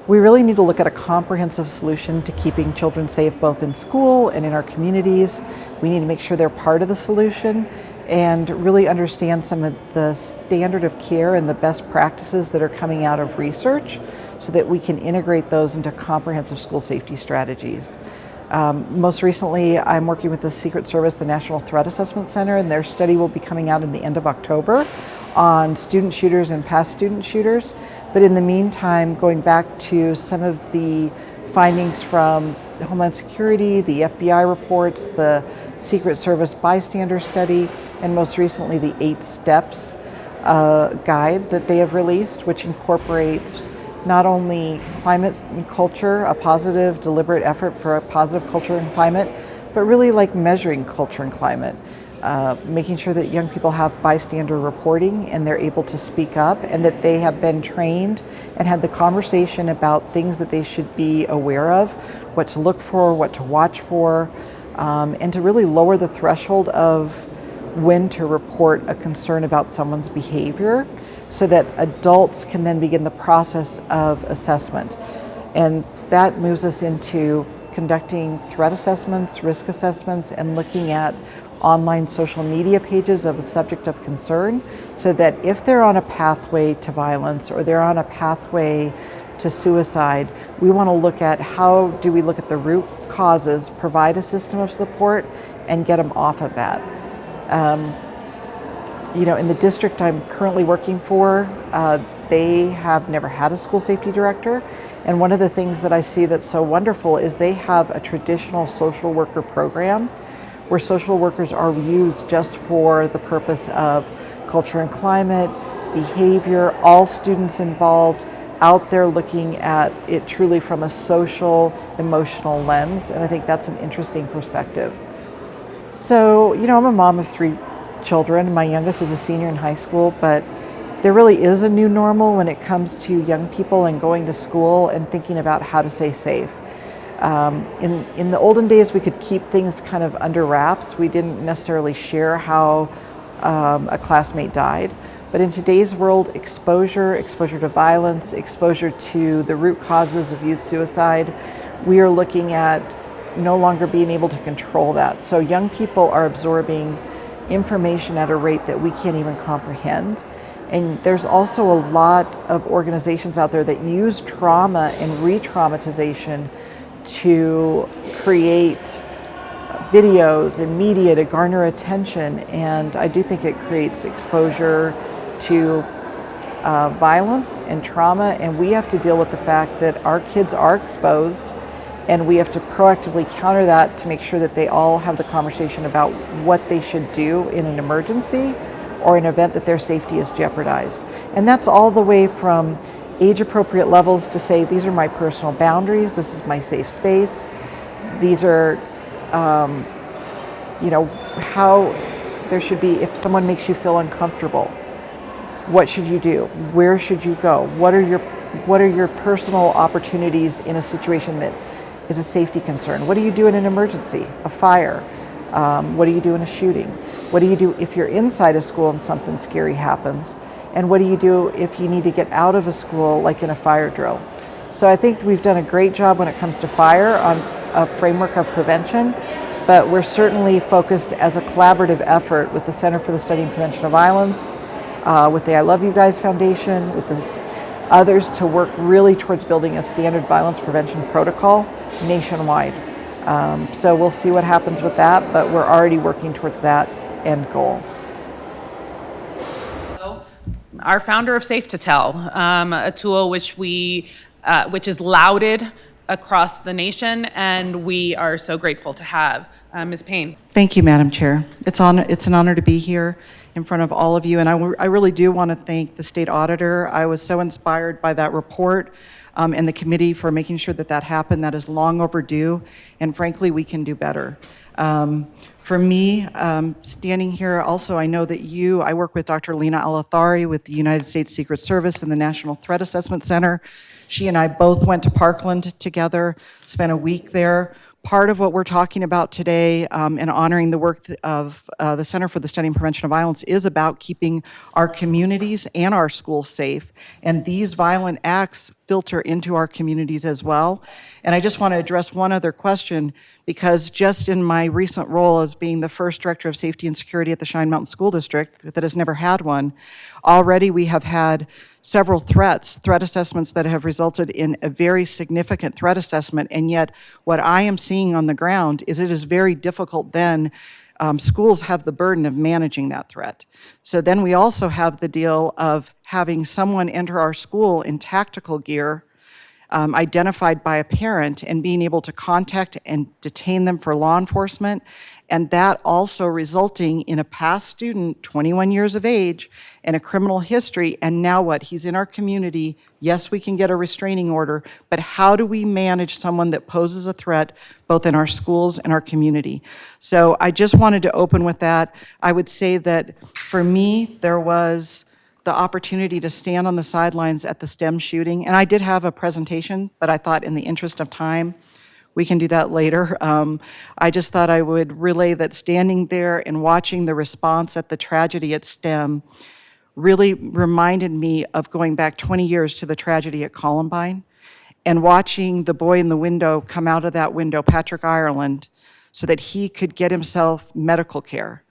We really need to look at a comprehensive solution to keeping children safe both in school and in our communities. We need to make sure they're part of the solution and really understand some of the standard of care and the best practices that are coming out of research so that we can integrate those into comprehensive school safety strategies. Most recently, I'm working with the Secret Service, the National Threat Assessment Center, and their study will be coming out in the end of October on student shooters and past student shooters. But in the meantime, going back to some of the findings from Homeland Security, the FBI reports, the Secret Service bystander study, and most recently the 8 Steps guide that they have released, which incorporates not only climate and culture, a positive, deliberate effort for a positive culture and climate, but really like measuring culture and climate. Making sure that young people have bystander reporting and they're able to speak up and that they have been trained and had the conversation about things that they should be aware of, what to look for, what to watch for, and to really lower the threshold of when to report a concern about someone's behavior so that adults can then begin the process of assessment. And that moves us into conducting threat assessments, risk assessments, and looking at online social media pages of a subject of concern so that if they're on a pathway to violence or they're on a pathway to suicide, we want to look at how do we look at the root causes, provide a system of support, and get them off of that. In the district I'm currently working for, they have never had a school safety director. And one of the things that I see that's so wonderful is they have a traditional social worker program where social workers are used just for the purpose of culture and climate, behavior, all students involved, out there looking at it truly from a social, emotional lens. And I think that's an interesting perspective. So, I'm a mom of 3 children. My youngest is a senior in high school, but there really is a new normal when it comes to young people and going to school and thinking about how to stay safe. In the olden days, we could keep things kind of under wraps. We didn't necessarily share how a classmate died. But in today's world, exposure to violence, exposure to the root causes of youth suicide, we are looking at no longer being able to control that. So young people are absorbing information at a rate that we can't even comprehend. And there's also a lot of organizations out there that use trauma and re-traumatization to create videos and media to garner attention. And I do think it creates exposure to violence and trauma. And we have to deal with the fact that our kids are exposed, and we have to proactively counter that to make sure that they all have the conversation about what they should do in an emergency or an event that their safety is jeopardized. And that's all the way from age-appropriate levels to say, these are my personal boundaries, this is my safe space, these are, how there should be, if someone makes you feel uncomfortable, what should you do? Where should you go? What are your personal opportunities in a situation that is a safety concern? What do you do in an emergency, a fire? What do you do in a shooting? What do you do if you're inside a school and something scary happens? And what do you do if you need to get out of a school, like in a fire drill? So I think we've done a great job when it comes to fire on a framework of prevention, but we're certainly focused as a collaborative effort with the Center for the Study and Prevention of Violence, with the I Love You Guys Foundation, with the others to work really towards building a standard violence prevention protocol nationwide. So we'll see what happens with that, but we're already working towards that end goal. Our founder of Safe to Tell, a tool which is lauded across the nation, and we are so grateful to have. Ms. Payne. Thank you, Madam Chair. It's an honor to be here in front of all of you, and I really do want to thank the state auditor. I was so inspired by that report and the committee for making sure that happened. That is long overdue, and frankly, we can do better. For me, standing here also, I know that I work with Dr. Lena Alathari with the United States Secret Service and the National Threat Assessment Center. She and I both went to Parkland together, spent a week there. part of what we're talking about today and honoring the work of the Center for the Study and Prevention of Violence is about keeping our communities and our schools safe. And these violent acts filter into our communities as well. And I just want to address one other question, because just in my recent role as being the first Director of Safety and Security at the Cheyenne Mountain School District that has never had one, already we have had several threat assessments that have resulted in a very significant threat assessment, and yet what I am seeing on the ground is it is very difficult then. Schools have the burden of managing that threat. So then we also have the deal of having someone enter our school in tactical gear, identified by a parent, and being able to contact and detain them for law enforcement, and that also resulting in a past student, 21 years of age, and a criminal history, and now what? He's in our community. Yes, we can get a restraining order, but how do we manage someone that poses a threat both in our schools and our community? So I just wanted to open with that. I would say that for me, there was the opportunity to stand on the sidelines at the STEM shooting, and I did have a presentation, but I thought in the interest of time, we can do that later. I just thought I would relay that standing there and watching the response at the tragedy at STEM really reminded me of going back 20 years to the tragedy at Columbine and watching the boy in the window come out of that window, Patrick Ireland, so that he could get himself medical care.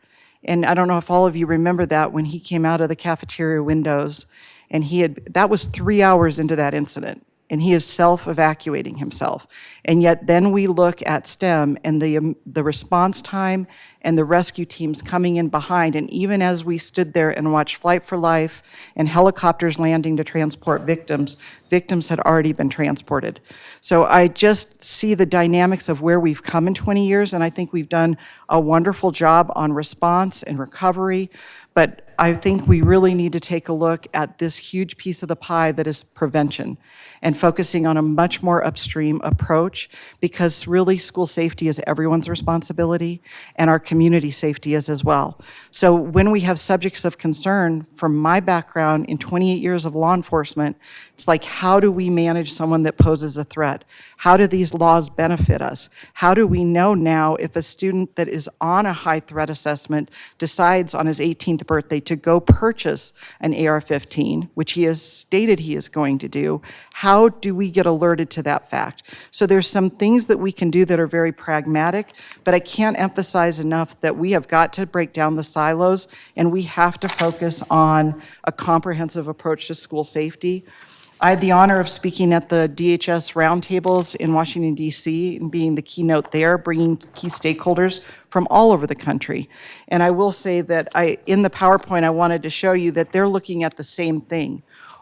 And I don't know if all of you remember that when he came out of the cafeteria windows, and that was 3 hours into that incident, and he is self-evacuating himself. And yet then we look at STEM and the response time and the rescue teams coming in behind, and even as we stood there and watched Flight for Life and helicopters landing to transport victims had already been transported. So I just see the dynamics of where we've come in 20 years, and I think we've done a wonderful job on response and recovery, but I think we really need to take a look at this huge piece of the pie that is prevention and focusing on a much more upstream approach, because really school safety is everyone's responsibility and our community safety is as well. So when we have subjects of concern, from my background in 28 years of law enforcement, it's like, how do we manage someone that poses a threat? How do these laws benefit us? How do we know now if a student that is on a high threat assessment decides on his 18th birthday to go purchase an AR-15, which he has stated he is going to do, how do we get alerted to that fact? So there's some things that we can do that are very pragmatic, but I can't emphasize enough that we have got to break down the silos, and we have to focus on a comprehensive approach to school safety. I had the honor of speaking at the DHS roundtables in Washington, D.C., and being the keynote there, bringing key stakeholders from all over the country. And I will say that in the PowerPoint, I wanted to show you that they're looking at the same thing.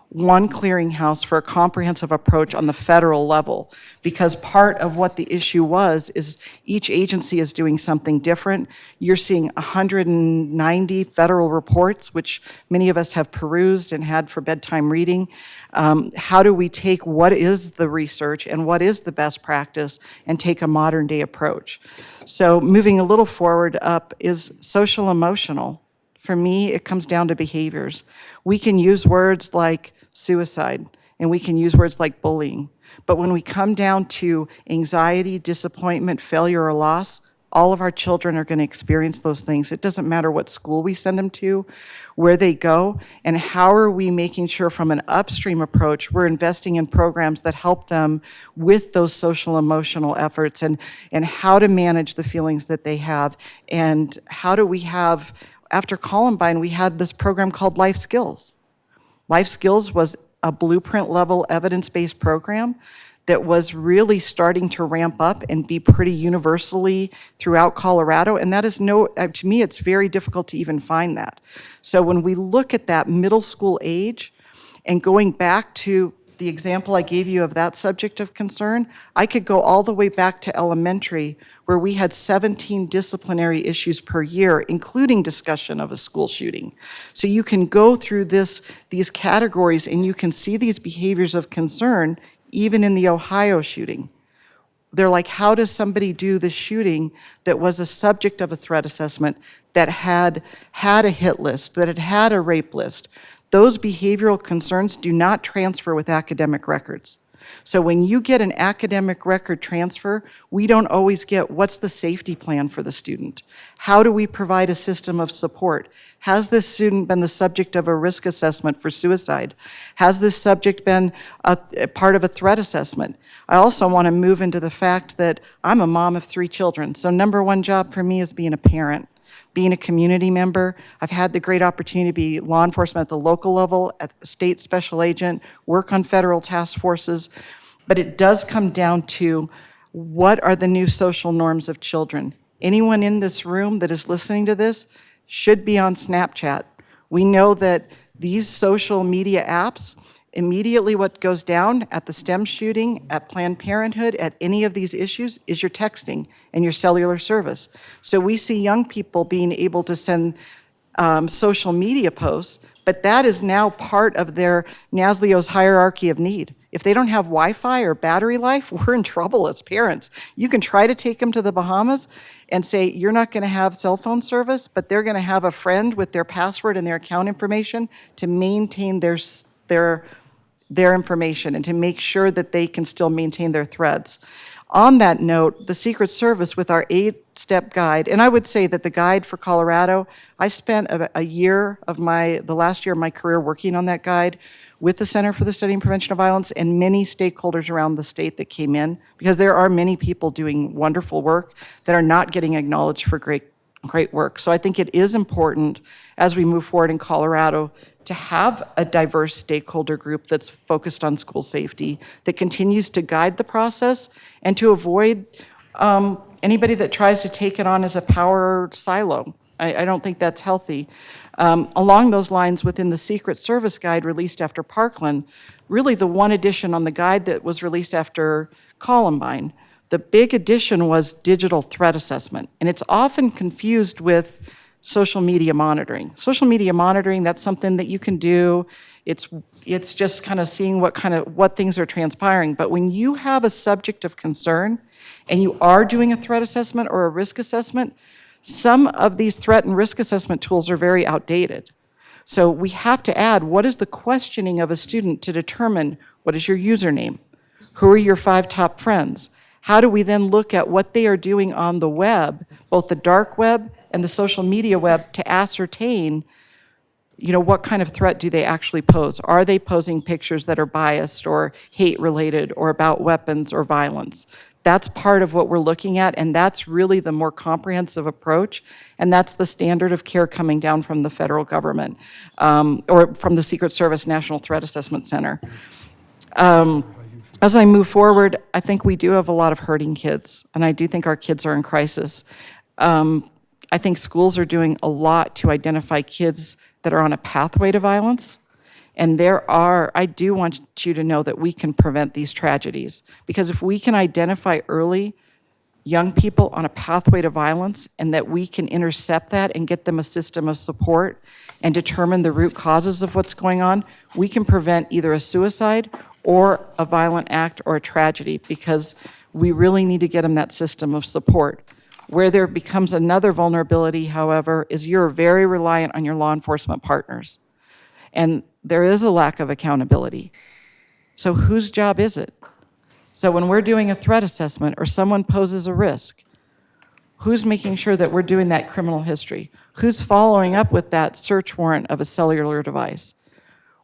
One clearinghouse for a comprehensive approach on the federal level, because part of what the issue was is each agency is doing something different. You're seeing 190 federal reports, which many of us have perused and had for bedtime reading. How do we take what is the research and what is the best practice and take a modern day approach? So moving a little forward up is social emotional. For me, it comes down to behaviors. We can use words like suicide, and we can use words like bullying. But when we come down to anxiety, disappointment, failure, or loss, all of our children are going to experience those things. It doesn't matter what school we send them to, where they go, and how are we making sure from an upstream approach we're investing in programs that help them with those social emotional efforts, and how to manage the feelings that they have, and how do we have, after Columbine, we had this program called Life Skills. Life Skills was a blueprint level evidence-based program that was really starting to ramp up and be pretty universally throughout Colorado. And that is to me, it's very difficult to even find that. So when we look at that middle school age and going back to the example I gave you of that subject of concern, I could go all the way back to elementary, where we had 17 disciplinary issues per year, including discussion of a school shooting. So you can go through these categories and you can see these behaviors of concern even in the Ohio shooting. They're like, how does somebody do the shooting that was a subject of a threat assessment, that had a hit list, that had a rape list? Those behavioral concerns do not transfer with academic records. So when you get an academic record transfer, we don't always get what's the safety plan for the student. How do we provide a system of support? Has this student been the subject of a risk assessment for suicide? Has this subject been a part of a threat assessment? I also want to move into the fact that I'm a mom of 3 children. So number one job for me is being a parent, being a community member. I've had the great opportunity to be law enforcement at the local level, at the state special agent, work on federal task forces. But it does come down to what are the new social norms of children? Anyone in this room that is listening to this should be on Snapchat. We know that these social media apps, immediately what goes down at the STEM shooting, at Planned Parenthood, at any of these issues, is your texting and your cellular service. So we see young people being able to send social media posts, but that is now part of their NASLEO's hierarchy of need. If they don't have Wi-Fi or battery life, we're in trouble as parents. You can try to take them to the Bahamas and say, you're not gonna have cell phone service, but they're gonna have a friend with their password and their account information to maintain their information and to make sure that they can still maintain their threads. On that note, the Secret Service with our 8-step guide, and I would say that the guide for Colorado, I spent the last year of my career working on that guide with the Center for the Study and Prevention of Violence and many stakeholders around the state that came in, because there are many people doing wonderful work that are not getting acknowledged for great work. So I think it is important as we move forward in Colorado to have a diverse stakeholder group that's focused on school safety, that continues to guide the process and to avoid anybody that tries to take it on as a power silo. I don't think that's healthy. Along those lines, within the Secret Service guide released after Parkland, really the one addition on the guide that was released after Columbine, the big addition was digital threat assessment, and it's often confused with social media monitoring. Social media monitoring, that's something that you can do. It's just kind of seeing what things are transpiring. But when you have a subject of concern and you are doing a threat assessment or a risk assessment, some of these threat and risk assessment tools are very outdated. So we have to add, what is the questioning of a student to determine what is your username? Who are your 5 top friends? How do we then look at what they are doing on the web, both the dark web and the social media web, to ascertain, what kind of threat do they actually pose? Are they posing pictures that are biased or hate-related or about weapons or violence? That's part of what we're looking at, and that's really the more comprehensive approach, and that's the standard of care coming down from the federal government or from the Secret Service National Threat Assessment Center. As I move forward, I think we do have a lot of hurting kids, and I do think our kids are in crisis. I think schools are doing a lot to identify kids that are on a pathway to violence. And I do want you to know that we can prevent these tragedies. Because if we can identify early young people on a pathway to violence and that we can intercept that and get them a system of support and determine the root causes of what's going on, we can prevent either a suicide or a violent act or a tragedy, because we really need to get them that system of support. Where there becomes another vulnerability, however, is you're very reliant on your law enforcement partners. And there is a lack of accountability. So whose job is it? So when we're doing a threat assessment or someone poses a risk, who's making sure that we're doing that criminal history? Who's following up with that search warrant of a cellular device?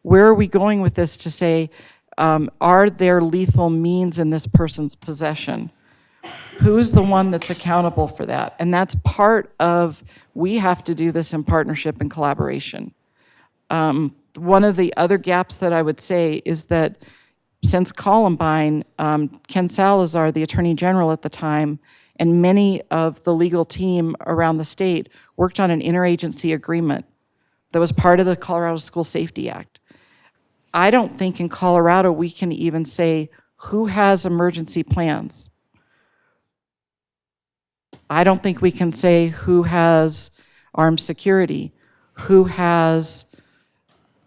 Where are we going with this to say, are there lethal means in this person's possession? Who's the one that's accountable for that? And that's part of, we have to do this in partnership and collaboration. One of the other gaps that I would say is that since Columbine, Ken Salazar, the Attorney General at the time, and many of the legal team around the state worked on an interagency agreement that was part of the Colorado School Safety Act. I don't think in Colorado we can even say who has emergency plans. I don't think we can say who has armed security, who has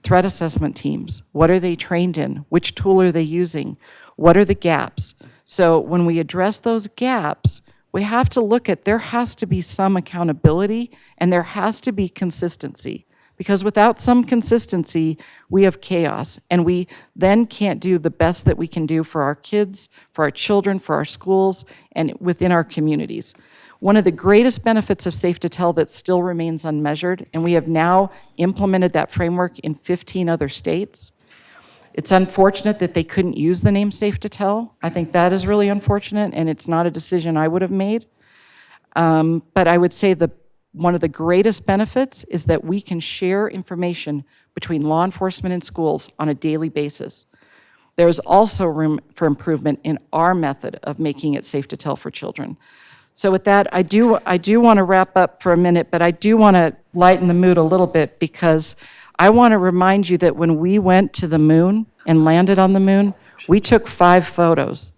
threat assessment teams. What are they trained in? Which tool are they using? What are the gaps? So when we address those gaps, we have to look at, there has to be some accountability and there has to be consistency. because without some consistency, we have chaos, and we then can't do the best that we can do for our kids, for our children, for our schools, and within our communities. One of the greatest benefits of Safe to Tell that still remains unmeasured, and we have now implemented that framework in 15 other states. It's unfortunate that they couldn't use the name Safe to Tell. I think that is really unfortunate, and it's not a decision I would have made. But I would say one of the greatest benefits is that we can share information between law enforcement and schools on a daily basis. There is also room for improvement in our method of making it safe to tell for children. So with that, I do want to wrap up for a minute, but I do want to lighten the mood a little bit, because I want to remind you that when we went to the moon and landed on the moon, we took 5 photos.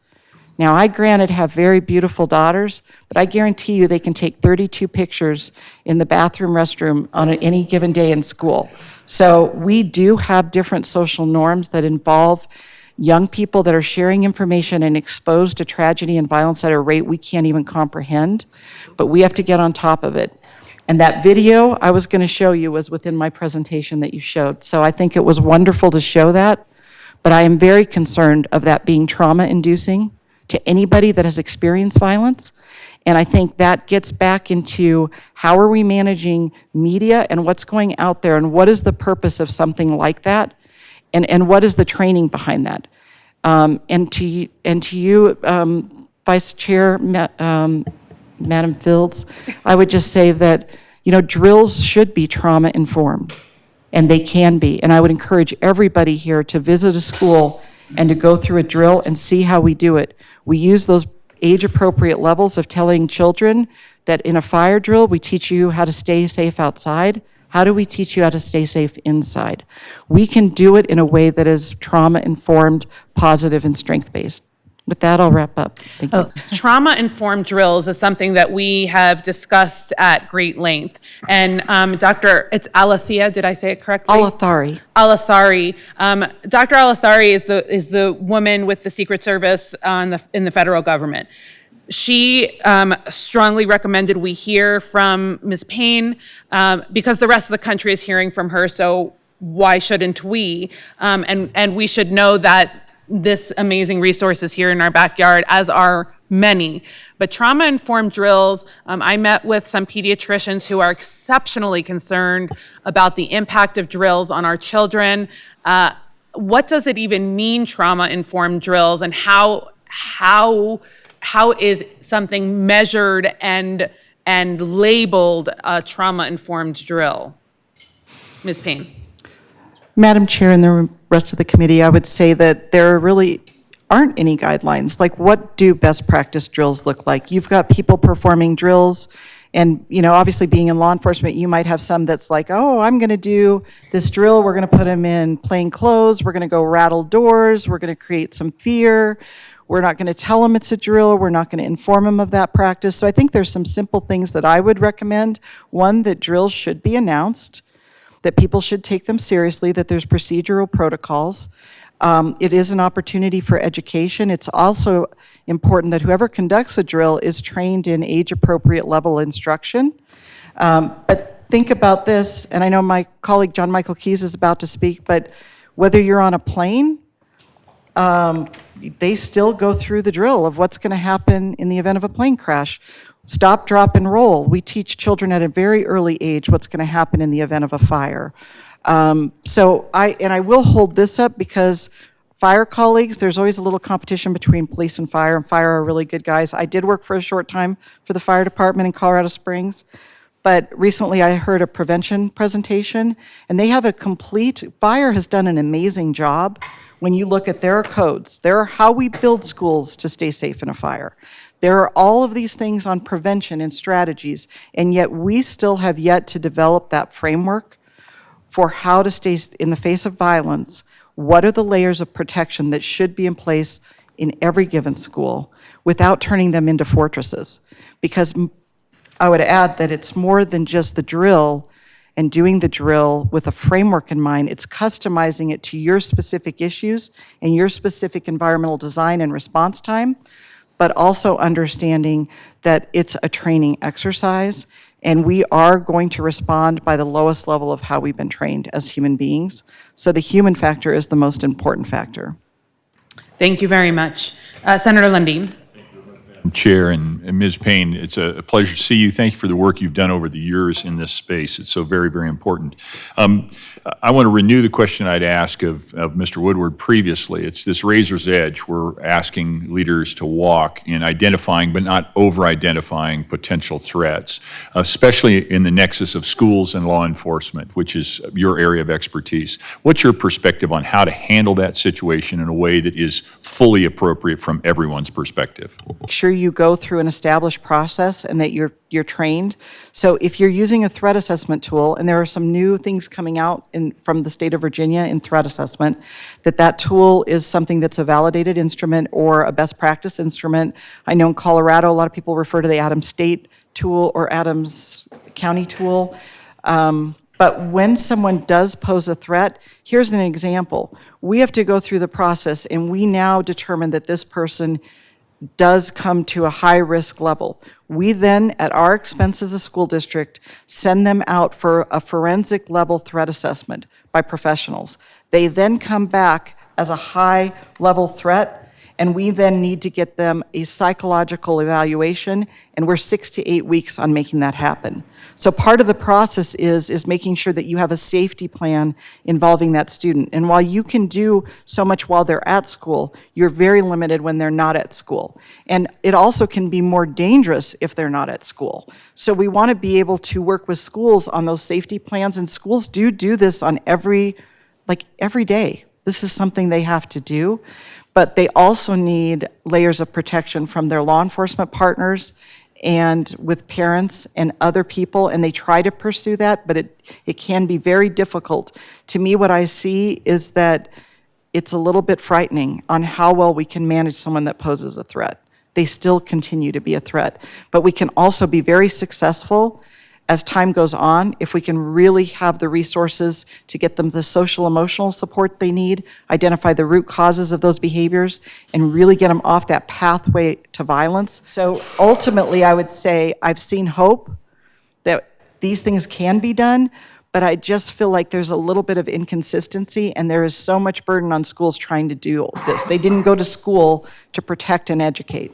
Now, I granted have very beautiful daughters, but I guarantee you they can take 32 pictures in the bathroom, restroom on any given day in school. So we do have different social norms that involve young people that are sharing information and exposed to tragedy and violence at a rate we can't even comprehend, but we have to get on top of it. And that video I was going to show you was within my presentation that you showed. So I think it was wonderful to show that, but I am very concerned of that being trauma-inducing to anybody that has experienced violence. And I think that gets back into how are we managing media and what's going out there, and what is the purpose of something like that, and what is the training behind that. And to you, Vice Chair, Madam Fields, I would just say that, drills should be trauma-informed, and they can be. And I would encourage everybody here to visit a school and to go through a drill and see how we do it. We use those age-appropriate levels of telling children that in a fire drill, we teach you how to stay safe outside. How do we teach you how to stay safe inside? We can do it in a way that is trauma-informed, positive, and strength-based. With that, I'll wrap up. Thank you. Trauma-informed drills is something that we have discussed at great length. And it's Alethea, did I say it correctly? Alathari. Dr. Alathari is the woman with the Secret Service in the federal government. She strongly recommended we hear from Ms. Payne because the rest of the country is hearing from her, so why shouldn't we? And we should know that this amazing resource is here in our backyard, as are many. But trauma-informed drills, I met with some pediatricians who are exceptionally concerned about the impact of drills on our children. What does it even mean, trauma-informed drills, and how is something measured and labeled a trauma-informed drill? Ms. Payne. Madam Chair and the rest of the committee, I would say that there really aren't any guidelines. Like, what do best practice drills look like? You've got people performing drills, and obviously being in law enforcement, you might have some that's like, oh, I'm going to do this drill. We're going to put them in plain clothes. We're going to go rattle doors. We're going to create some fear. We're not going to tell them it's a drill. We're not going to inform them of that practice. So I think there's some simple things that I would recommend. One, that drills should be announced, that people should take them seriously, that there's procedural protocols. It is an opportunity for education. It's also important that whoever conducts a drill is trained in age-appropriate level instruction. But think about this, and I know my colleague John Michael Keyes is about to speak, but whether you're on a plane, they still go through the drill of what's going to happen in the event of a plane crash. Stop, drop, and roll. We teach children at a very early age what's going to happen in the event of a fire. So I will hold this up because fire colleagues, there's always a little competition between police and fire are really good guys. I did work for a short time for the fire department in Colorado Springs, but recently I heard a prevention presentation, and they have fire has done an amazing job when you look at their codes. There are how we build schools to stay safe in a fire. There are all of these things on prevention and strategies, and yet we still have yet to develop that framework for how to stay in the face of violence. What are the layers of protection that should be in place in every given school without turning them into fortresses? Because I would add that it's more than just the drill and doing the drill with a framework in mind. It's customizing it to your specific issues and your specific environmental design and response time, but also understanding that it's a training exercise And we are going to respond by the lowest level of how we've been trained as human beings. So the human factor is the most important factor. Thank you very much. Senator Lundeen. Chair and Ms. Payne, it's a pleasure to see you. Thank you for the work you've done over the years in this space. It's so very, very important. I want to renew the question I'd asked of Mr. Woodward previously. It's this razor's edge we're asking leaders to walk in identifying but not over-identifying potential threats, especially in the nexus of schools and law enforcement, which is your area of expertise. What's your perspective on how to handle that situation in a way that is fully appropriate from everyone's perspective? Make sure you go through an established process and that you're trained. So if you're using a threat assessment tool, and there are some new things coming out from the state of Virginia in threat assessment, that tool is something that's a validated instrument or a best practice instrument. I know in Colorado, a lot of people refer to the Adams State tool or Adams County tool. But when someone does pose a threat, here's an example. We have to go through the process, and we now determine that this person does come to a high risk level. We then, at our expense as a school district, send them out for a forensic level threat assessment by professionals. They then come back as a high level threat, and we then need to get them a psychological evaluation, and we're 6 to 8 weeks on making that happen. So part of the process is making sure that you have a safety plan involving that student. And while you can do so much while they're at school, you're very limited when they're not at school. And it also can be more dangerous if they're not at school. So we want to be able to work with schools on those safety plans, and schools do this on every day. This is something they have to do. But they also need layers of protection from their law enforcement partners and with parents and other people, and they try to pursue that, but it can be very difficult. To me, what I see is that it's a little bit frightening on how well we can manage someone that poses a threat. They still continue to be a threat, but we can also be very successful as time goes on if we can really have the resources to get them the social emotional support they need, identify the root causes of those behaviors, and really get them off that pathway to violence. So ultimately, I would say I've seen hope that these things can be done, but I just feel like there's a little bit of inconsistency, and there is so much burden on schools trying to do this. They didn't go to school to protect and educate.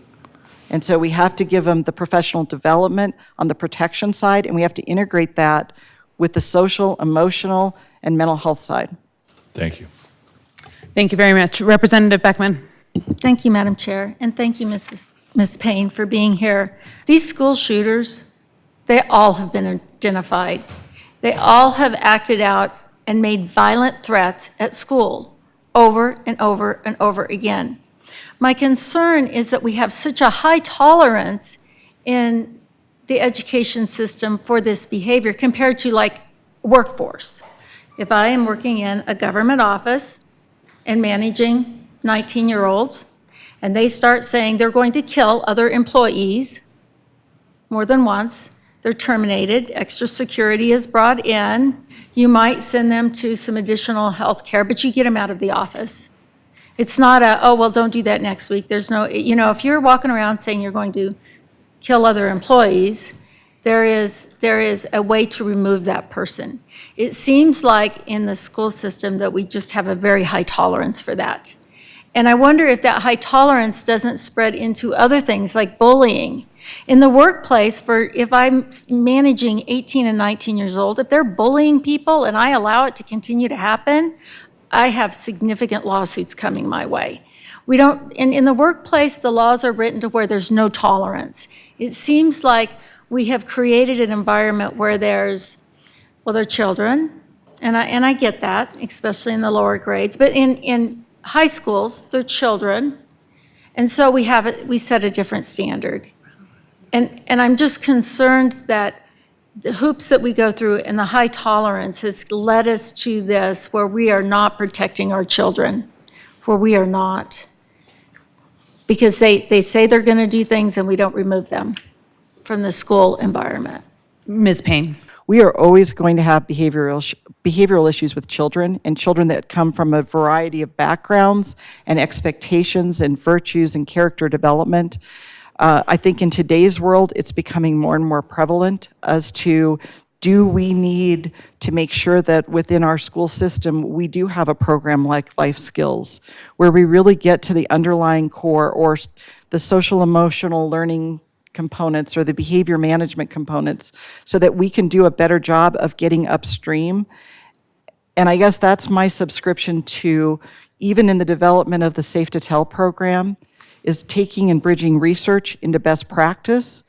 And so we have to give them the professional development on the protection side, and we have to integrate that with the social, emotional, and mental health side. Thank you. Thank you very much. Representative Beckman. Thank you, Madam Chair, and thank you, Ms. Payne, for being here. These school shooters, they all have been identified. They all have acted out and made violent threats at school over and over and over again. My concern is that we have such a high tolerance in the education system for this behavior compared to like workforce. If I am working in a government office and managing 19-year-olds, and they start saying they're going to kill other employees more than once, they're terminated, extra security is brought in, you might send them to some additional health care, but you get them out of the office. It's not oh, well, don't do that next week. There's no, if you're walking around saying you're going to kill other employees, there is a way to remove that person. It seems like in the school system that we just have a very high tolerance for that. And I wonder if that high tolerance doesn't spread into other things like bullying. In the workplace, if I'm managing 18 and 19 years old, if they're bullying people and I allow it to continue to happen, I have significant lawsuits coming my way. We don't, in the workplace, the laws are written to where there's no tolerance. It seems like we have created an environment where they're children, and I get that, especially in the lower grades, but in high schools, they're children, and so we set a different standard. And I'm just concerned that the hoops that we go through and the high tolerance has led us to this where we are not protecting our children, where we are not. Because they say they're going to do things and we don't remove them from the school environment. Ms. Payne. We are always going to have behavioral issues with children, and children that come from a variety of backgrounds and expectations and virtues and character development. I think in today's world, it's becoming more and more prevalent as to, do we need to make sure that within our school system, we do have a program like Life Skills, where we really get to the underlying core, or the social emotional learning components or the behavior management components, so that we can do a better job of getting upstream. And I guess that's my subscription to, even in the development of the Safe to Tell program, is taking and bridging research into best practice.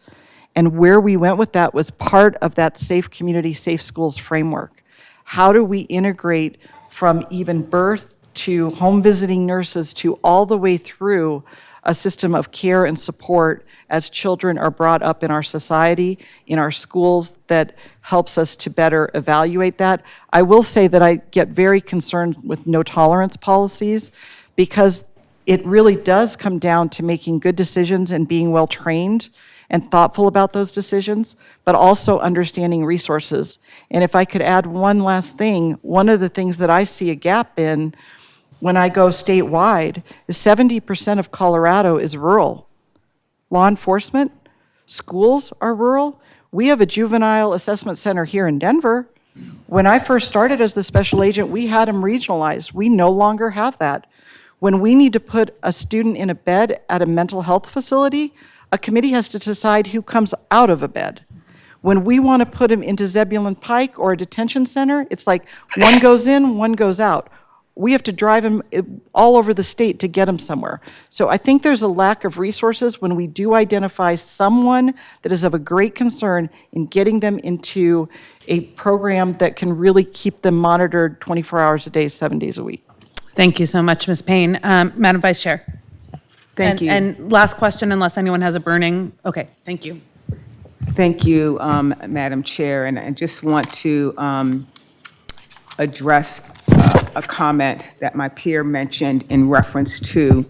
And where we went with that was part of that Safe Community, Safe Schools framework. How do we integrate from even birth to home visiting nurses to all the way through a system of care and support as children are brought up in our society, in our schools, that helps us to better evaluate that? I will say that I get very concerned with no tolerance policies, because it really does come down to making good decisions and being well trained and thoughtful about those decisions, but also understanding resources. And if I could add one last thing, one of the things that I see a gap in when I go statewide is 70% of Colorado is rural. Law enforcement, schools are rural. We have a juvenile assessment center here in Denver. When I first started as the special agent, we had them regionalized. We no longer have that. When we need to put a student in a bed at a mental health facility, a committee has to decide who comes out of a bed. When we want to put him into Zebulon Pike or a detention center, it's like one goes in, one goes out. We have to drive him all over the state to get him somewhere. So I think there's a lack of resources when we do identify someone that is of a great concern in getting them into a program that can really keep them monitored 24 hours a day, 7 days a week. Thank you so much, Ms. Payne. Madam Vice Chair. Thank you. And last question, unless anyone has a burning, okay, thank you. Thank you, Madam Chair. And I just want to address a comment that my peer mentioned in reference to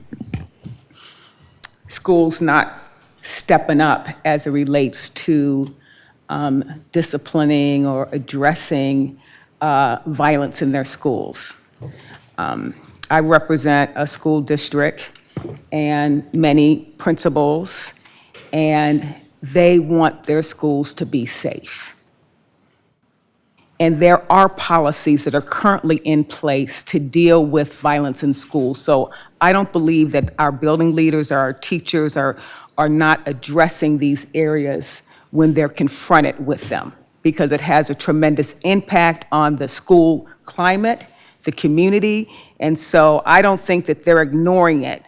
schools not stepping up as it relates to disciplining or addressing violence in their schools. I represent a school district and many principals, and they want their schools to be safe. And there are policies that are currently in place to deal with violence in schools. So I don't believe that our building leaders or our teachers are not addressing these areas when they're confronted with them, because it has a tremendous impact on the school climate, the community, and so I don't think that they're ignoring it.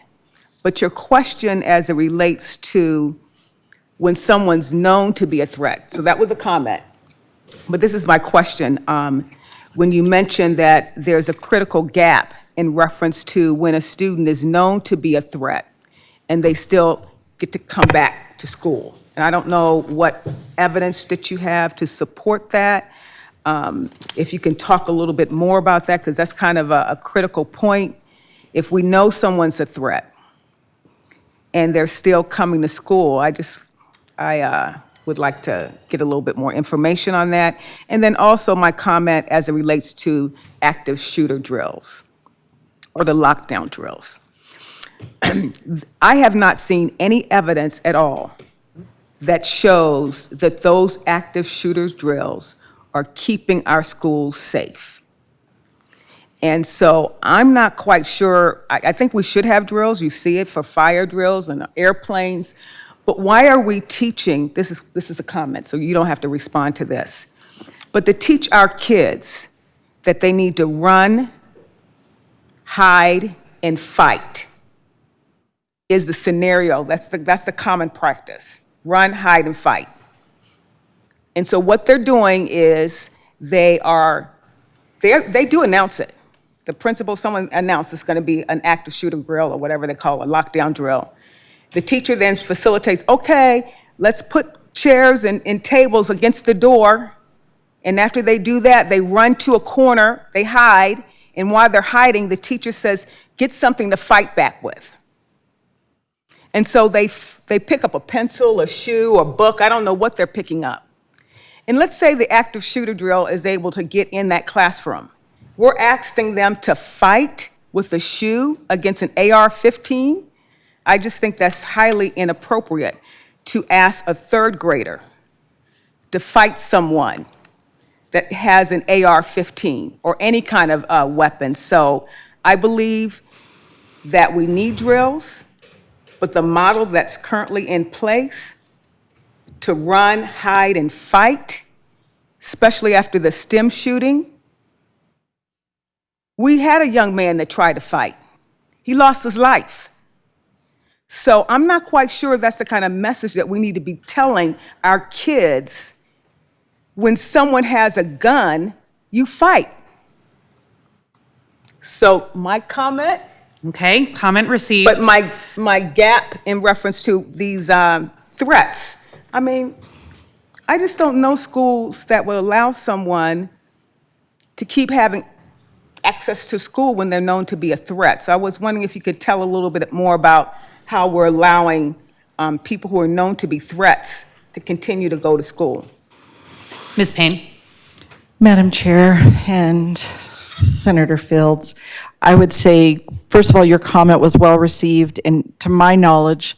But your question as it relates to when someone's known to be a threat, so that was a comment. But this is my question. When you mentioned that there's a critical gap in reference to when a student is known to be a threat and they still get to come back to school. And I don't know what evidence that you have to support that. If you can talk a little bit more about that, because that's kind of a critical point. If we know someone's a threat and they're still coming to school, I would like to get a little bit more information on that. And then also my comment as it relates to active shooter drills or the lockdown drills. I have not seen any evidence at all that shows that those active shooters drills are keeping our schools safe. And so I'm not quite sure. I think we should have drills. You see it for fire drills and airplanes. But why are we teaching, this is a comment, so you don't have to respond to this, but to teach our kids that they need to run, hide, and fight is the scenario, that's the common practice, run, hide, and fight. And so what they're doing is they do announce it. The principal, someone announced it's going to be an active shooter drill or whatever they call a lockdown drill. The teacher then facilitates, okay, let's put chairs and tables against the door. And after they do that, they run to a corner, they hide. And while they're hiding, the teacher says, get something to fight back with. And so they pick up a pencil, a shoe, a book, I don't know what they're picking up. And let's say the active shooter drill is able to get in that classroom. We're asking them to fight with a shoe against an AR-15. I just think that's highly inappropriate to ask a third grader to fight someone that has an AR-15 or any kind of weapon. So I believe that we need drills, but the model that's currently in place to run, hide, and fight, especially after the STEM shooting, we had a young man that tried to fight. He lost his life. So I'm not quite sure that's the kind of message that we need to be telling our kids. When someone has a gun, you fight. So my comment. Okay, comment received. But my gap in reference to these threats, I mean, I just don't know schools that will allow someone to keep having access to school when they're known to be a threat. So I was wondering if you could tell a little bit more about how we're allowing people who are known to be threats to continue to go to school. Ms. Payne. Madam Chair and Senator Fields, I would say, first of all, your comment was well received, and to my knowledge,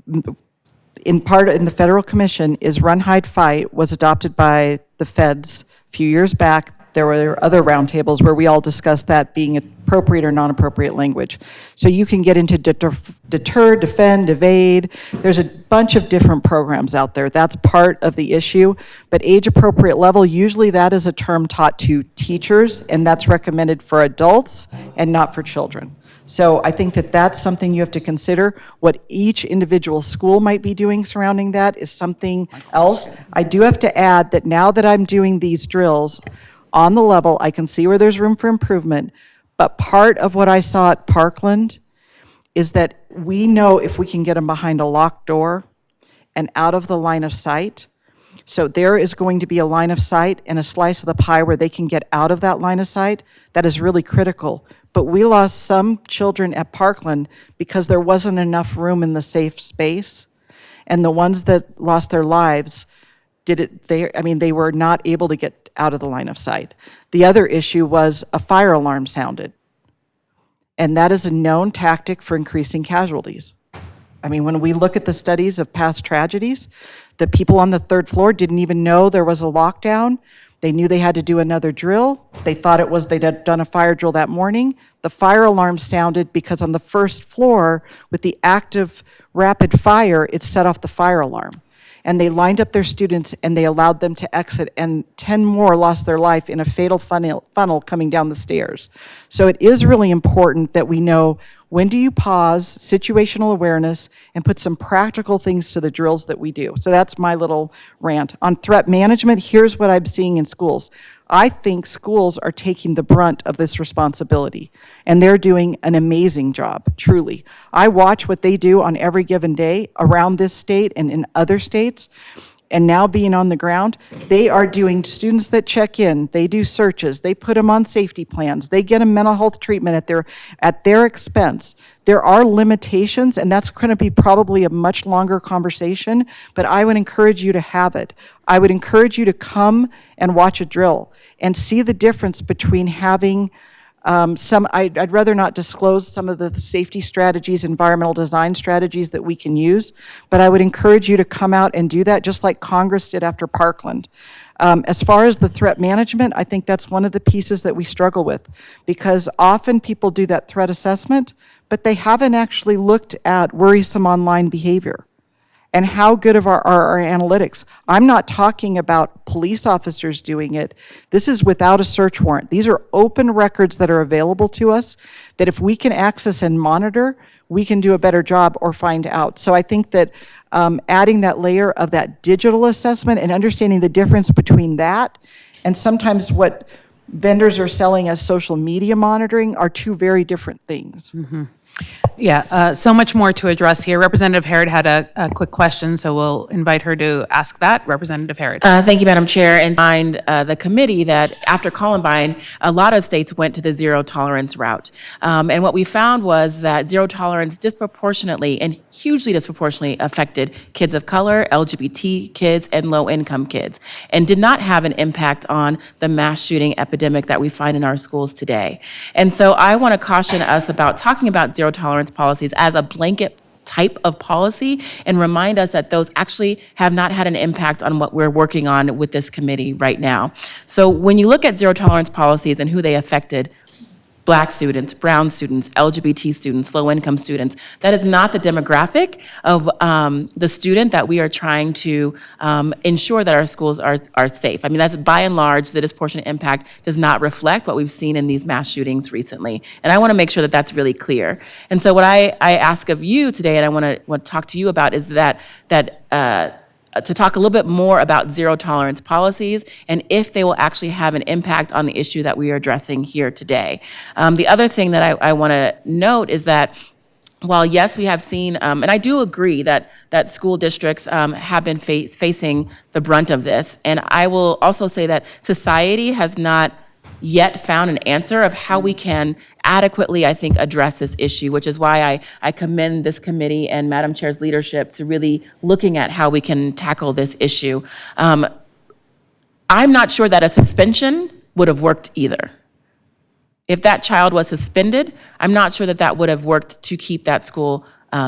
in the Federal Commission, is Run, Hide, Fight was adopted by the feds a few years back. There were other roundtables where we all discussed that being appropriate or non-appropriate language. So you can get into deter, defend, evade. There's a bunch of different programs out there. That's part of the issue. But age-appropriate level, usually that is a term taught to teachers, and that's recommended for adults and not for children. So I think that that's something you have to consider. What each individual school might be doing surrounding that is something else. I do have to add that now that I'm doing these drills, on the level, I can see where there's room for improvement, but part of what I saw at Parkland is that we know if we can get them behind a locked door and out of the line of sight. So there is going to be a line of sight and a slice of the pie where they can get out of that line of sight. That is really critical. But we lost some children at Parkland because there wasn't enough room in the safe space. And the ones that lost their lives, they were not able to get out of the line of sight. The other issue was a fire alarm sounded. And that is a known tactic for increasing casualties. I mean, when we look at the studies of past tragedies, the people on the third floor didn't even know there was a lockdown. They knew they had to do another drill. They thought they'd had done a fire drill that morning. The fire alarm sounded because on the first floor, with the active rapid fire, it set off the fire alarm. And they lined up their students and they allowed them to exit, and 10 more lost their life in a fatal funnel coming down the stairs. So it is really important that we know, when do you pause, situational awareness, and put some practical things to the drills that we do. So that's my little rant. On threat management, here's what I'm seeing in schools. I think schools are taking the brunt of this responsibility, and they're doing an amazing job, truly. I watch what they do on every given day around this state and in other states, and now being on the ground, they are doing students that check in, they do searches, they put them on safety plans, they get a mental health treatment at their expense. There are limitations, and that's going to be probably a much longer conversation, but I would encourage you to have it. I would encourage you to come and watch a drill and see the difference between having I'd rather not disclose some of the safety strategies, environmental design strategies that we can use, but I would encourage you to come out and do that just like Congress did after Parkland. As far as the threat management, I think that's one of the pieces that we struggle with, because often people do that threat assessment, but they haven't actually looked at worrisome online behavior. And how good are our analytics? I'm not talking about police officers doing it. This is without a search warrant. These are open records that are available to us that if we can access and monitor, we can do a better job or find out. So I think that adding that layer of that digital assessment and understanding the difference between that and sometimes what vendors are selling as social media monitoring are two very different things. Mm-hmm. Yeah, so much more to address here. Representative Herod had a quick question, so we'll invite her to ask that. Representative Herod. Thank you, Madam Chair. And find the committee that after Columbine, a lot of states went to the zero tolerance route. And what we found was that zero tolerance disproportionately and hugely disproportionately affected kids of color, LGBT kids, and low-income kids, and did not have an impact on the mass shooting epidemic that we find in our schools today. And so I want to caution us about talking about zero tolerance policies as a blanket type of policy and remind us that those actually have not had an impact on what we're working on with this committee right now. So when you look at zero tolerance policies and who they affected, Black students, brown students, LGBT students, low-income students. That is not the demographic of the student that we are trying to ensure that our schools are safe. I mean, that's by and large, the disproportionate impact does not reflect what we've seen in these mass shootings recently. And I want to make sure that that's really clear. And so what I ask of you today, and I want to talk to you about, is that to talk a little bit more about zero tolerance policies and if they will actually have an impact on the issue that we are addressing here today. The other thing that I want to note is that while yes, we have seen, and I do agree that school districts have been facing the brunt of this, and I will also say that society has not yet found an answer of how we can adequately, I think, address this issue, which is why I commend this committee and Madam Chair's leadership to really looking at how we can tackle this issue. I'm not sure that a suspension would have worked either. If that child was suspended, I'm not sure that would have worked to keep that school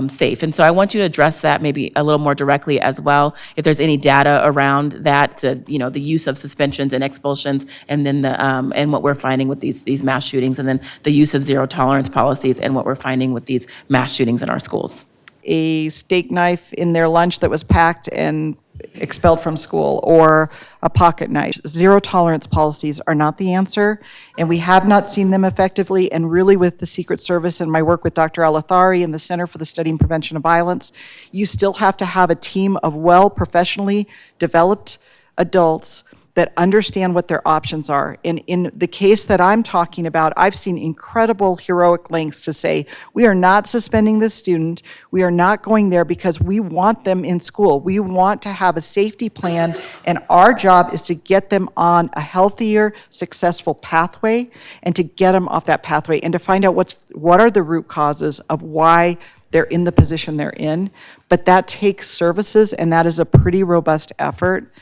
safe. And so I want you to address that maybe a little more directly as well. If there's any data around that, the use of suspensions and expulsions, and then and what we're finding with these mass shootings, and then the use of zero tolerance policies and what we're finding with these mass shootings in our schools. A steak knife in their lunch that was packed and expelled from school, or a pocket knife. Zero tolerance policies are not the answer, and we have not seen them effectively. And really, with the Secret Service and my work with Dr. Alathari and the Center for the Study and Prevention of Violence, you still have to have a team of professionally developed adults that understand what their options are. And in the case that I'm talking about, I've seen incredible heroic lengths to say, we are not suspending this student, we are not going there because we want them in school. We want to have a safety plan, and our job is to get them on a healthier, successful pathway, and to get them off that pathway, and to find out what are the root causes of why they're in the position they're in. But that takes services, and that is a pretty robust effort.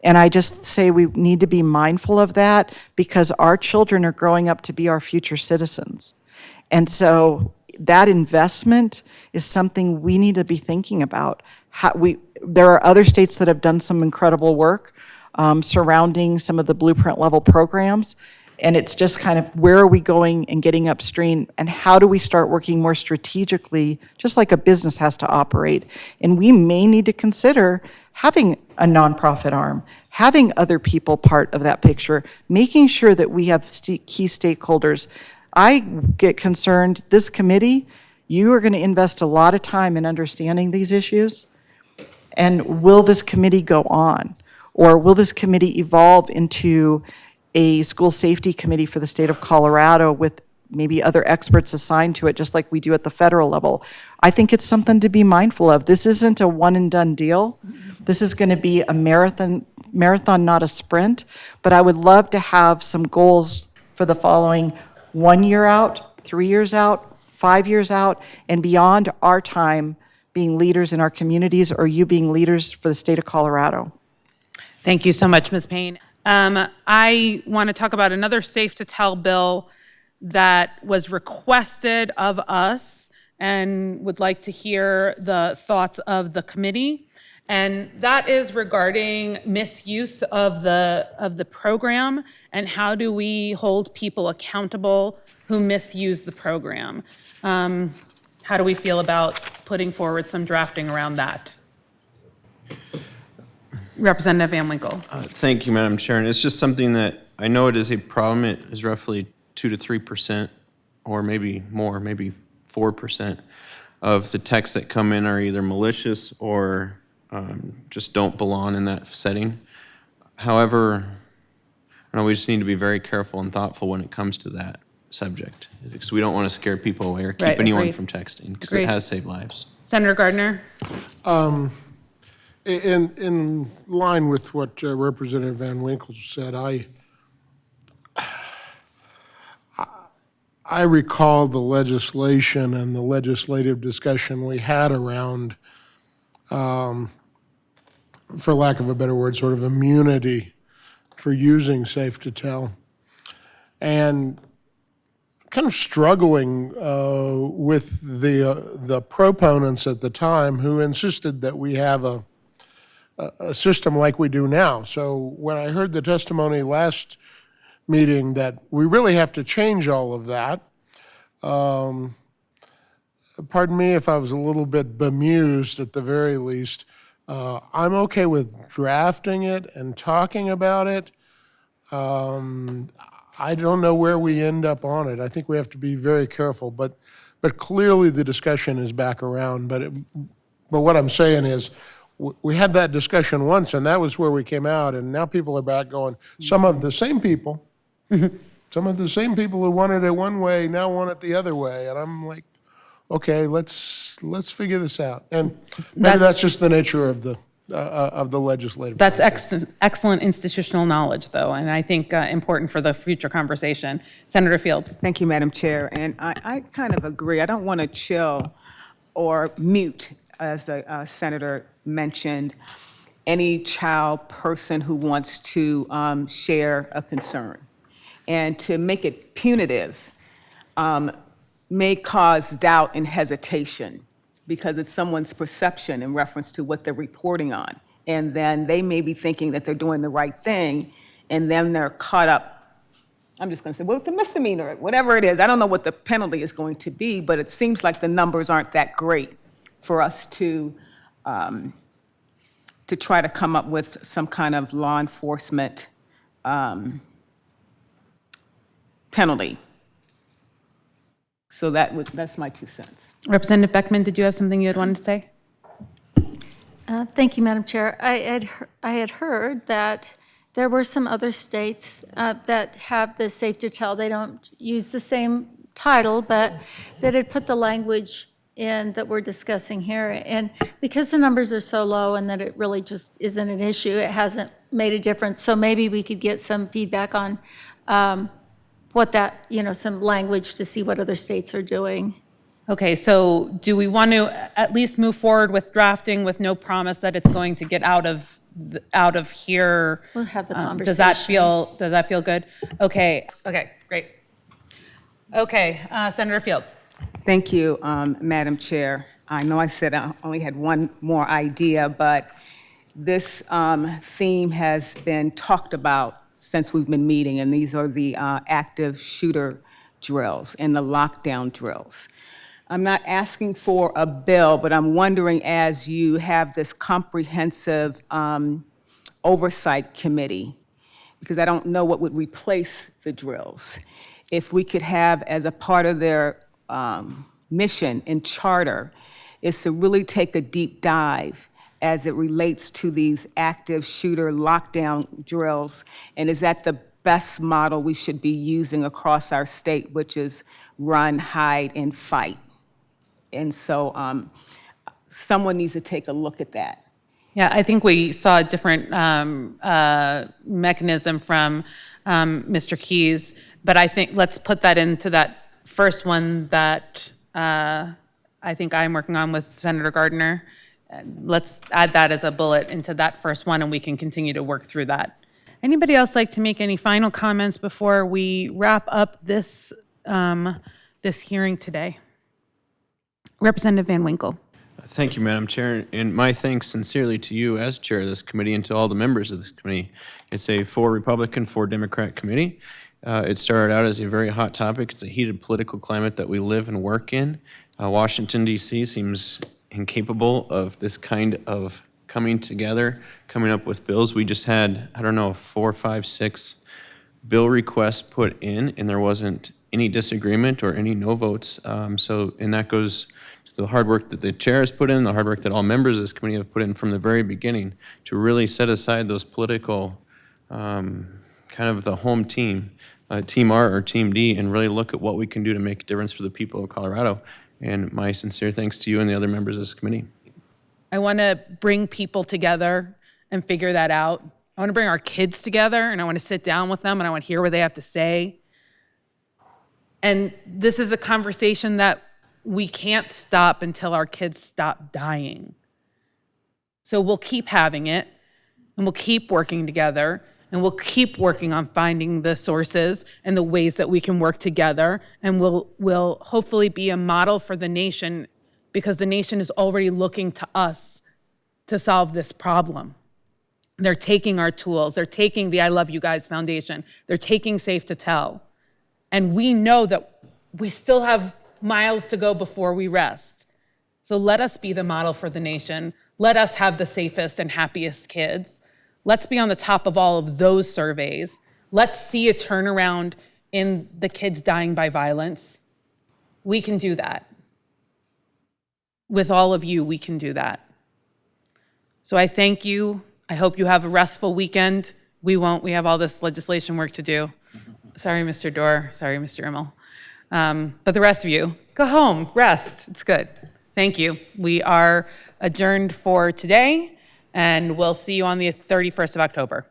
And I just say we need to be mindful of that, because our children are growing up to be our future citizens. And so that investment is something we need to be thinking about. There are other states that have done some incredible work surrounding some of the blueprint level programs. And it's just kind of, where are we going and getting upstream, and how do we start working more strategically, just like a business has to operate. And we may need to consider having a nonprofit arm, having other people part of that picture, making sure that we have key stakeholders. I get concerned, this committee, you are going to invest a lot of time in understanding these issues. And will this committee go on? Or will this committee evolve into a school safety committee for the state of Colorado with maybe other experts assigned to it, just like we do at the federal level? I think it's something to be mindful of. This isn't a one and done deal. This is going to be a marathon, not a sprint. But I would love to have some goals for the following 1 year out, 3 years out, 5 years out, and beyond our time being leaders in our communities, or you being leaders for the state of Colorado. Thank you so much, Ms. Payne. I want to talk about another Safe to Tell bill that was requested of us, and would like to hear the thoughts of the committee. And that is regarding misuse of the program, and how do we hold people accountable who misuse the program. How do we feel about putting forward some drafting around that? Representative Van Winkle. Thank you, Madam Chair. And it's just something that I know it is a problem. It is roughly 2 to 3%, or maybe more, maybe 4% of the texts that come in are either malicious or just don't belong in that setting. However, I know we just need to be very careful and thoughtful when it comes to that subject, because we don't want to scare people away or keep Right, anyone agreed. from texting, because Agreed. it has saved lives. Senator Gardner. In line with what Representative Van Winkle said, I recall the legislation and the legislative discussion we had around, for lack of a better word, sort of immunity for using Safe to Tell. And kind of struggling with the proponents at the time who insisted that we have a system like we do now. So when I heard the testimony last meeting that we really have to change all of that, pardon me if I was a little bit bemused at the very least. I'm okay with drafting it and talking about it. I don't know where we end up on it. I think we have to be very careful, but clearly the discussion is back around. But what I'm saying is, we had that discussion once, and that was where we came out, and now people are back going, some of the same people, some of the same people who wanted it one way now want it the other way, and I'm like, okay, let's figure this out. And maybe that's just the nature of the legislative That's process. excellent institutional knowledge, though, and I think important for the future conversation. Senator Fields. Thank you, Madam Chair. And I kind of agree. I don't want to chill or mute, as the senator mentioned, any child person who wants to share a concern. And to make it punitive may cause doubt and hesitation because it's someone's perception in reference to what they're reporting on. And then they may be thinking that they're doing the right thing, and then they're caught up. I'm just going to say, well, it's a misdemeanor, whatever it is. I don't know what the penalty is going to be, but it seems like the numbers aren't that great for us to try to come up with some kind of law enforcement penalty. So that's my 2 cents. Representative Beckman, did you have something you had wanted to say? Thank you, Madam Chair. I had heard that there were some other states that have the safe to tell. They don't use the same title, but that had put the language in that we're discussing here. And because the numbers are so low and that it really just isn't an issue, it hasn't made a difference. So maybe we could get some feedback on what that, some language to see what other states are doing. Okay, so do we want to at least move forward with drafting with no promise that it's going to get out of here? We'll have the conversation. Does that feel good? Okay, great. Okay, Senator Fields. Thank you, Madam Chair. I know I said I only had one more idea, but this theme has been talked about since we've been meeting, and these are the active shooter drills and the lockdown drills. I'm not asking for a bill, but I'm wondering, as you have this comprehensive oversight committee, because I don't know what would replace the drills, if we could have, as a part of their mission and charter, is to really take a deep dive as it relates to these active shooter lockdown drills, and is that the best model we should be using across our state, which is run, hide, and fight? And so someone needs to take a look at that. Yeah, I think we saw a different mechanism from Mr. Keyes, but I think let's put that into that first one that I think I'm working on with Senator Gardner. Let's add that as a bullet into that first one, and we can continue to work through that. Anybody else like to make any final comments before we wrap up this this hearing today? Representative Van Winkle. Thank you, Madam Chair, and my thanks sincerely to you as chair of this committee and to all the members of this committee. It's a 4 Republican, 4 Democrat committee. It started out as a very hot topic. It's a heated political climate that we live and work in. Washington, D.C. seems incapable of this kind of coming together, coming up with bills. We just had, 4, 5, 6 bill requests put in, and there wasn't any disagreement or any no votes. And that goes to the hard work that the chair has put in, the hard work that all members of this committee have put in from the very beginning to really set aside those political, kind of the home team, Team R or Team D, and really look at what we can do to make a difference for the people of Colorado. And my sincere thanks to you and the other members of this committee. I want to bring people together and figure that out. I want to bring our kids together, and I want to sit down with them, and I want to hear what they have to say. And this is a conversation that we can't stop until our kids stop dying. So we'll keep having it, and we'll keep working together, And we'll keep working on finding the sources and the ways that we can work together. And we'll hopefully be a model for the nation, because the nation is already looking to us to solve this problem. They're taking our tools. They're taking the I Love You Guys Foundation. They're taking Safe to Tell. And we know that we still have miles to go before we rest. So let us be the model for the nation. Let us have the safest and happiest kids. Let's be on the top of all of those surveys. Let's see a turnaround in the kids dying by violence. We can do that. With all of you, we can do that. So I thank you. I hope you have a restful weekend. We won't. We have all this legislation work to do. Sorry, Mr. Dorr. Sorry, Mr. Immel. But the rest of you, go home, rest. It's good. Thank you. We are adjourned for today, and we'll see you on the 31st of October.